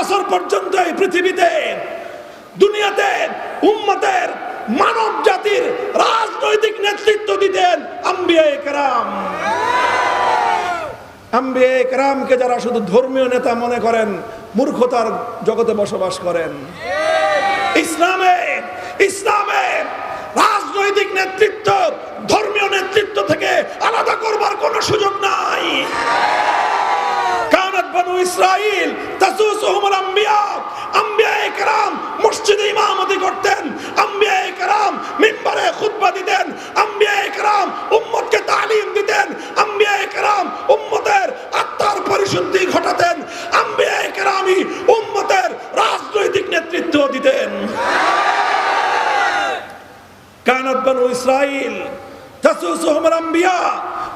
বছর পর্যন্ত এই পৃথিবীতে দুনিয়াতে উম্মতের মানব জাতির রাজনৈতিক নেতৃত্ব দিতেন আম্বিয়ায়ে কেরাম। আম্বিয়ায়ে কেরামকে যারা শুধু ধর্মীয় নেতা মনে করেন, মূর্খতার জগতে বসবাস করেন। ইসলামে রাজনৈতিক নেতৃত্ব ধর্মীয় নেতৃত্ব থেকে আলাদা করবার কোনো সুযোগ নাই। কানাত বনু ইসরাইল তাসুসুহুমুল আম্বিয়া, আম্বিয়ায়ে কেরাম মসজিদে ইমামতি করতেন, আম্বিয়ায়ে কেরাম মিম্বারে খুতবা দিতেন, আম্বিয়ায়ে কেরাম উম্মতকে তালিম দিতেন, আম্বিয়ায়ে কেরাম উম্মতের আত্মার পরিশুদ্ধি ঘটাতেন, আম্বিয়ায়ে কেরামই উম্মতের রাজনৈতিক নেতৃত্ব দিতেন। কানাত বনু ইসরাইল তাসুসুহুমুল আম্বিয়া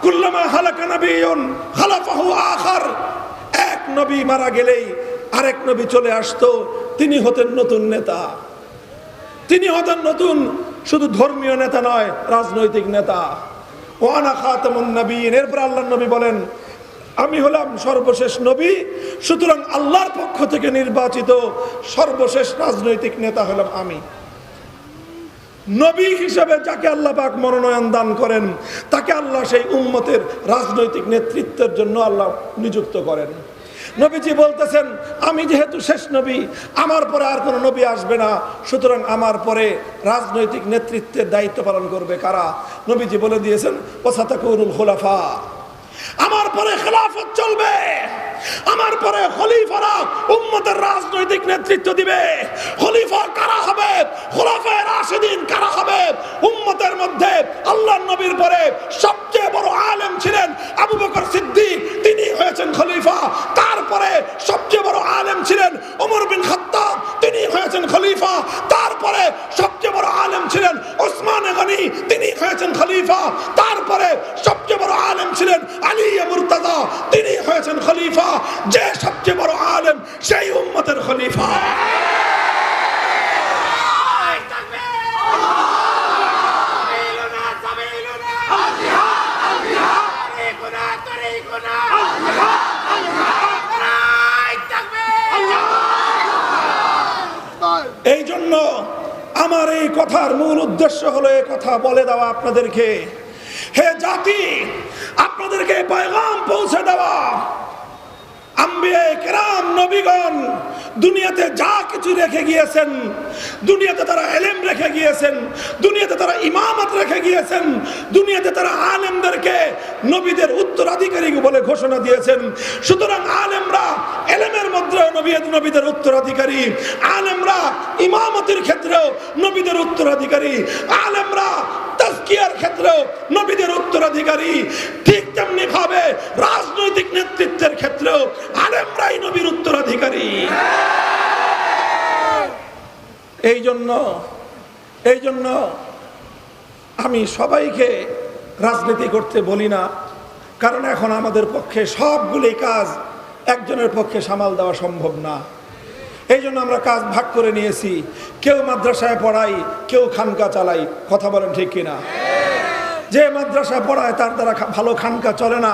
কুল্লামা হালাকা নাবিয়্যুন খালাফাহু আখার। এক নবী মারা গেলেই আরেক নবী চলে আসতো, তিনি হতেন নতুন নেতা, তিনি হতেন নতুন শুধু ধর্মীয় নেতা নয়, রাজনৈতিক নেতা। ওয়ানা খাতামুন নবিয়্যিন। এরপর আল্লাহর নবী বলেন, আমি হলাম সর্বশেষ নবী, সুতরাং আল্লাহর পক্ষ থেকে নির্বাচিত সর্বশেষ রাজনৈতিক নেতা হলাম আমি। নবী হিসেবে যাকে আল্লাহ পাক মনোনয়ন দান করেন, তাকে আল্লাহ সেই উম্মতের রাজনৈতিক নেতৃত্বের জন্য আল্লাহ নিযুক্ত করেন। নবীজি বলতেছেন, আমি যেহেতু শেষ নবী, আমার পরে আর কোনো নবী আসবে না, সুতরাং আমার পরে রাজনৈতিক নেতৃত্বের দায়িত্ব পালন করবে কারা? নবীজি বলে দিয়েছেন, ওয়াসাতাকুনুল খুলাফা, আমার পরে খেলাফত চলবে, আমার পরে খলিফারা উম্মতের রাজনৈতিক নেতৃত্ব দিবে। খলিফা কারা হবে? খুলাফায়ে রাশিদিন কারা হবে? উম্মতের মধ্যে আল্লাহর নবীর পরে সবচেয়ে বড় আলেম ছিলেন আবু বকর সিদ্দিক, তিনি হয়েছেন খলিফা। তারপরে সবচেয়ে বড় আলেম ছিলেন ওমর বিন খাত্তাব, তিনি হয়েছেন খলিফা। তারপরে সবচেয়ে বড় আলেম ছিলেন ওসমান গনি, তিনি হয়েছেন খলিফা। তারপরে সবচেয়ে বড় আলেম ছিলেন আলী মুর্তাজা, তিনি হয়েছেন খলিফা। যে সবচেয়ে বড় আলেম সেই উম্মতের খলিফা। এই জন্য আমার এই কথার মূল উদ্দেশ্য হলো এই কথা বলে দেওয়া আপনাদেরকে, হে জাতি, আপনাদেরকে পয়গাম পৌঁছে দেওয়া। আম্বিয়ায়ে কেরাম নবীগণ দুনিয়াতে যা কিছু রেখে গিয়েছেন, দুনিয়াতে তারা ইলম রেখে গিয়েছেন, দুনিয়াতে তারা ইমামত রেখে গিয়েছেন, দুনিয়াতে তারা আলেমদেরকে নবীদের উত্তরাধিকারী বলে ঘোষণা দিয়েছেন। সুতরাং আলেমরা ইলমের মধ্যে নবীদের উত্তরাধিকারী, আলেমরা ইমামতের ক্ষেত্রেও নবীদের উত্তরাধিকারী, আলেমরা তাজকিয়ার ক্ষেত্রেও নবীদের উত্তরাধিকারী। ঠিক তেমনি ভাবে রাজনৈতিক নেতৃত্বের ক্ষেত্রেও আলেমরাই নবীর উত্তরাধিকারী। এই জন্য আমি সবাইকে রাজনীতি করতে বলি না, কারণ এখন আমাদের পক্ষে সবগুলি কাজ একজনের পক্ষে সামাল দেওয়া সম্ভব না। এই জন্য আমরা কাজ ভাগ করে নিয়েছি, কেউ মাদ্রাসায় পড়াই, কেউ খানকা চালাই। কথা বলেন ঠিক কিনা? যে মাদ্রাসা পড়ায় তার দ্বারা ভালো খানকা চলে না,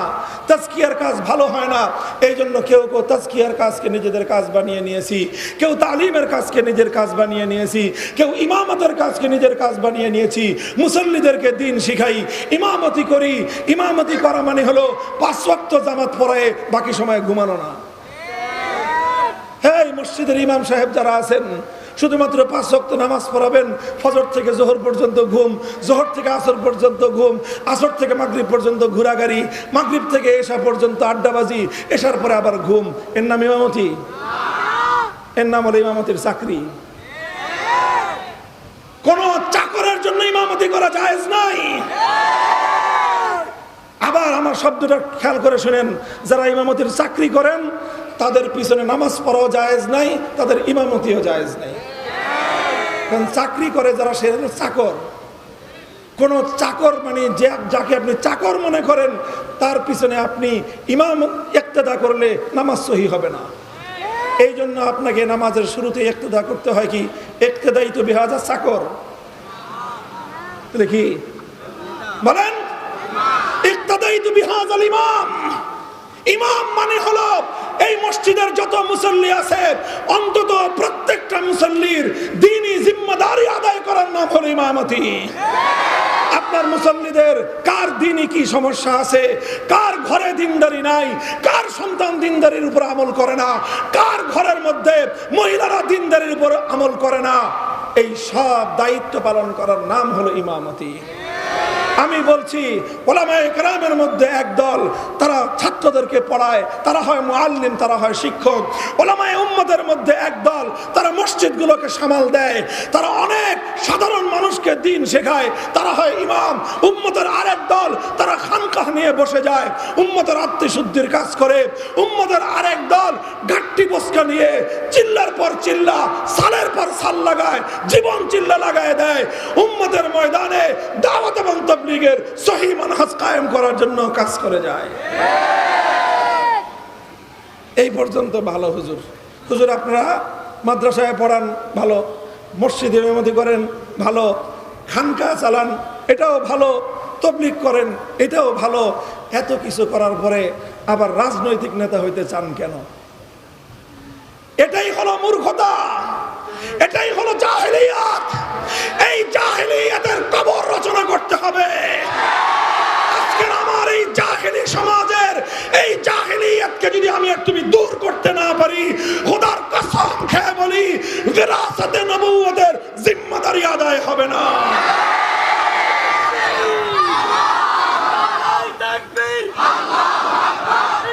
তাজকিয়ার কাজ ভালো হয় না। এই জন্য কেউ তাজকিয়ার কাজকে নিজেদের কাজ বানিয়ে নিয়েছি, কেউ তালিমের কাজকে নিজের কাজ বানিয়ে নিয়েছি, কেউ ইমামতের কাজকে নিজের কাজ বানিয়ে নিয়েছি। মুসল্লিদেরকে দিন শিখাই, ইমামতি করি। ইমামতি করা মানে হলো 5 ওয়াক্ত জামাত পড়ায় বাকি সময় ঘুমানো না। হ্যাঁ, মসজিদের ইমাম সাহেব যারা আছেন শুধুমাত্র 5 ওয়াক্ত নামাজ পড়াবেন, ফজর থেকে জোহর পর্যন্ত ঘুম, জোহর থেকে আসর পর্যন্ত ঘুম, আসর থেকে মাগরিব পর্যন্ত ঘোরাঘুরি, মাগরিব থেকে এশা পর্যন্ত আড্ডাবাজি, এশার পরে আবার ঘুম। এর নাম ইমামতি? এর নাম হলো ইমামতির চাকরি। কোন চাকরের জন্য ইমামতি করা জায়েজ নাই। আবার আমার শব্দটা খেয়াল করে শুনেন, যারা ইমামতির চাকরি করেন তাদের পিছনে নামাজ পড়াও জায়েজ নাই, তাদের ইমামতিও জায়েজ নাই। কারণ চাকরি করে যারা, সে চাকর। কোন চাকর মানে যাকে আপনি চাকর মনে করেন, তার পিছনে আপনি ইমাম ইক্তেদা করলে নামাজ সহি হবে না। এই জন্য আপনাকে নামাজের শুরুতে ইক্তেদা করতে হয় কি? ইক্তেদাই তো বিহাজা চাকর। দেখি বলেন, ইক্তেদাই তো বিহাজাল ইমাম। ইমাম মানে হলো এই মসজিদের যত মুসল্লি আছে অন্তত প্রত্যেকটা মুসল্লির দ্বীনি জিম্মাদারি আদায় করার নাম হলো ইমামতি। আপনার মুসল্লিদের কার দ্বীনি কি সমস্যা আছে, কার ঘরে দ্বীনদারি নাই, কার সন্তান দ্বীনদারির উপর আমল করে না, কার ঘরের মধ্যে মহিলারা দ্বীনদারির উপর আমল করে না, এই সব দায়িত্ব পালন করার নাম হলো ইমামতি। আমি বলছি উলামায়ে কেরামের মধ্যে একদল তারা ছাত্রদেরকে পড়ায়, তারা হয় মুআল্লিম, তারা হয় শিক্ষক। উলামায়ে উম্মতের মধ্যে একদল তারা মসজিদগুলোকে সামাল দেয়, তারা অনেক সাধারণ মানুষকে দ্বীন শেখায়, তারা হয় ইমাম। উম্মতের আরেক দল তারা খানকাহ নিয়ে বসে যায়, উম্মতের আত্মশুদ্ধির কাজ করে। উম্মতের আরেক দল গাট্টি বসকা নিয়ে চিল্লার পর চিল্লা, সালের পর সাল লাগায়, জীবন চিল্লা লাগায় দেয়। উম্মতের ময়দানে দাওয়াত এবং তাবলীগের সহিহ মানহাজ কায়েম করার জন্য কাজ করে যায়। এই পর্যন্ত ভালো। হুজুর হুজুর আপনারা মাদ্রাসায় পড়ান ভালো, মসজিদে ইমামতি করেন ভালো, খানকা চালান এটাও ভালো, তাবলীগ করেন এটাও ভালো। এত কিছু করার পরে আবার রাজনৈতিক নেতা হইতে চান কেন? এটাই হলো মূর্খতা, এটাই হলো জাহেলিয়াত। এই জাহেলিয়াতের কবর রচনা করতে হবে। আজকের আমার এই জাহেলি সমাজের এই জাহেলিয়াতকে যদি আমি আর তুমি দূর করতে না পারি, খোদার কসম খেয়ে বলি বিরাসতে নবুয়তের জিম্মাদারি আদায় হবে না।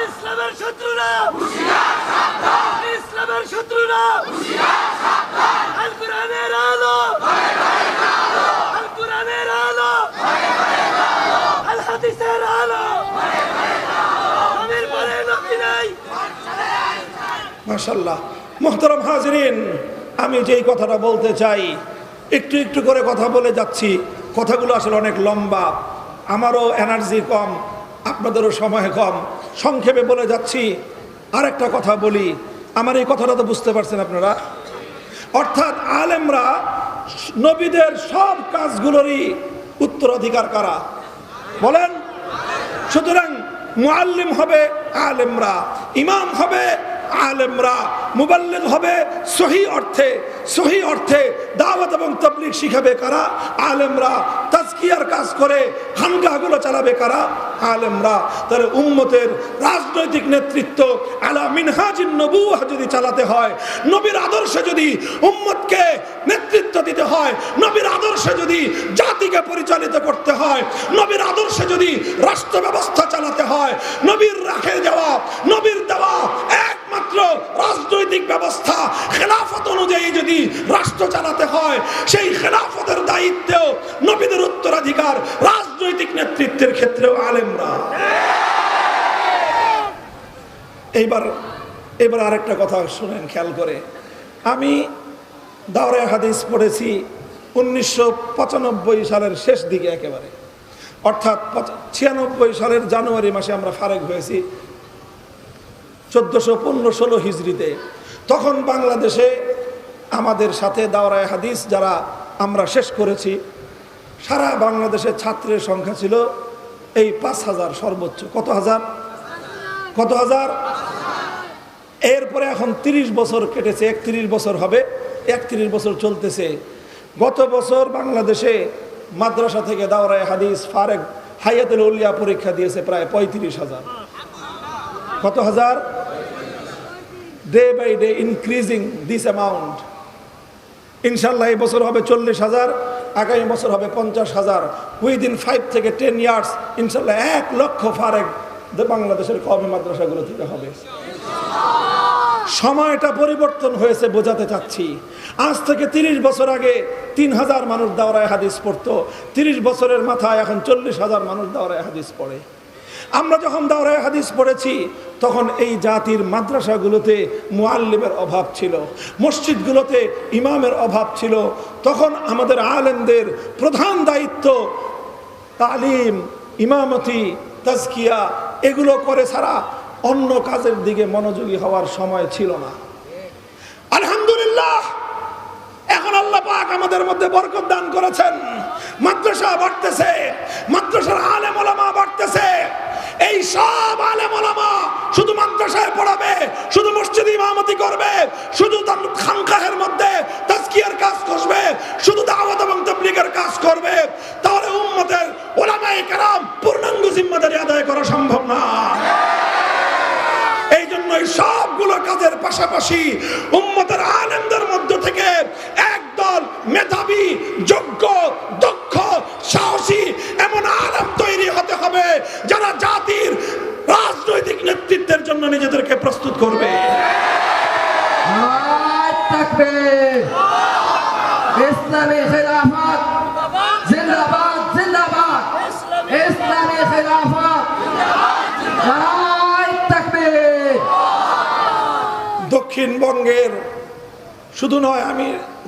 ইসলামের শত্রুরা হুঁশিয়ার সাবধান, ইসলামের শত্রুরা হুঁশিয়ার সাবধান। আল কোরআনের আলো ভয়ে ভয়ে আলো, আল কোরআনের আলো ভয়ে ভয়ে আলো, আল হাদিসের আলো ভয়ে ভয়ে আলো। নবীর পরে নবী নাই। মাশাআল্লাহ। মুহতারাম হাজিরিন, আমি যেই কথাটা বলতে চাই একটু একটু করে কথা বলে যাচ্ছি। কথাগুলো আসলে অনেক লম্বা, আমারও এনার্জি কম, আপনাদেরও সময় কম, সংক্ষেপে বলে যাচ্ছি। আরেকটা কথা বলি, আমার এই কথাটা তো বুঝতে পারছেন আপনারা। অর্থাৎ আলেমরা নবীদের সব কাজগুলোরই উত্তরাধিকার কারা বলেন? সুতরাং মুআল্লিম হবে আলেমরা, ইমাম হবে আলেমরা, মুবাল্লিগ হবে সহি অর্থে দাওয়াত এবং তাবলীগ শিখাবে কারা? আলেমরা। তাজকিয়ার কাজ করে খানকাহগুলো চালাবে কারা? আলেমরা। তাহলে উম্মতের রাজনৈতিক নেতৃত্ব আলা মিনহাজিন নবুওয়াহ যদি চালাতে হয়, নবীর আদর্শে যদি উম্মতকে নেতৃত্ব দিতে হয়, নবীর আদর্শে যদি জাতিকে পরিচালিত করতে হয়, নবীর আদর্শে যদি রাষ্ট্র ব্যবস্থা চালাতে হয়, নবীর রাখে যাওয়া, নবীর দেওয়া একমাত্র রাজনৈতিক ব্যবস্থা খেলাফত অনুযায়ী যদি রাষ্ট্র চালাতে হয়, সেই খেলাফতের দায়িত্বেও নবীদের উত্তরাধিকার রাজনৈতিক নেতৃত্বের ক্ষেত্রেও আলেমরা। এবার আরেকটা কথা শুনেন খেয়াল করে। আমি দাওরায়ে হাদিস পড়েছি 1995 সালের শেষ দিকে, একেবারে অর্থাৎ 96 সালের জানুয়ারি মাসে আমরা ফারেক হয়েছি 1415-16 হিজরিতে। তখন বাংলাদেশে আমাদের সাথে দাওরায়ে হাদিস যারা আমরা শেষ করেছি, সারা বাংলাদেশের ছাত্রের সংখ্যা ছিল এই 5000 সর্বোচ্চ। কত হাজার? এরপরে এখন 30 বছর কেটেছে, 31 বছর হবে, 31 বছর চলতেছে। গত বছর বাংলাদেশে মাদ্রাসা থেকে দাওরায়ে হাদিস ফারেক হায়াতুল উলিয়া পরীক্ষা দিয়েছে প্রায় 35,000। কত হাজার? Day by day increasing this amount. ইনশাল্লাহ এই বছর হবে 40,000, আগামী বছর হবে 50,000। উইদিন 5 থেকে 10 ইয়ার্স ইনশাল্লাহ 1 লক্ষ ফারেক বাংলাদেশের কওমি মাদ্রাসাগুলো থেকে হবে। সময়টা পরিবর্তন হয়েছে বোঝাতে চাচ্ছি। আজ থেকে 30 বছর আগে 3000 মানুষ দাওরায়ে হাদিস পড়তো, 30 বছরের মাথায় এখন 40,000 মানুষ দাওরায়ে হাদিস পড়ে। আমরা যখন দাওরায়ে হাদিস পড়েছি তখন এই জাতির মাদ্রাসাগুলোতে মুআল্লিমের অভাব ছিল, মসজিদগুলোতে ইমামের অভাব ছিল। তখন আমাদের আলেমদের প্রধান দায়িত্ব তালিম, ইমামতি, তাজকিয়া এগুলো করে ছাড়া অন্য কাজের দিকে মনোযোগী হওয়ার সময় ছিল না। আলহামদুলিল্লাহ, এখন আল্লাহ পাক আমাদের মধ্যে বরকত দান করেছেন, মাদ্রাসা বাড়তেছে, মাদ্রাসার আলেম ওলামা বাড়তেছে। এই সব আলেম ওলামা শুধু মাদ্রাসায় পড়াবে, শুধু খানকাহের মধ্যে তাজকিয়ার কাজ করবে, শুধু দাওয়াত এবং তাবলীগের কাজ করবে, তাহলে উম্মতের উলামায়ে কেরাম পূর্ণাঙ্গ জিম্মাদারি আদায় করা সম্ভব না। এই জন্যই সবগুলো কাজের পাশাপাশি উম্মতের আলেমদের মধ্য থেকে একদল মেধাবী, যোগ্য, দক্ষ, সাহসী এমন আলেম তৈরি হতে হবে যারা জাতির রাজনৈতিক নেতৃত্বের জন্য নিজেদেরকে প্রস্তুত করবে। ইসলামী খেলাফত জিন্দাবাদ, জিন্দাবাদ। ইসলামী খেলাফত নারায়ে তাকবীর। দক্ষিণবঙ্গের শুধু নয়, আমি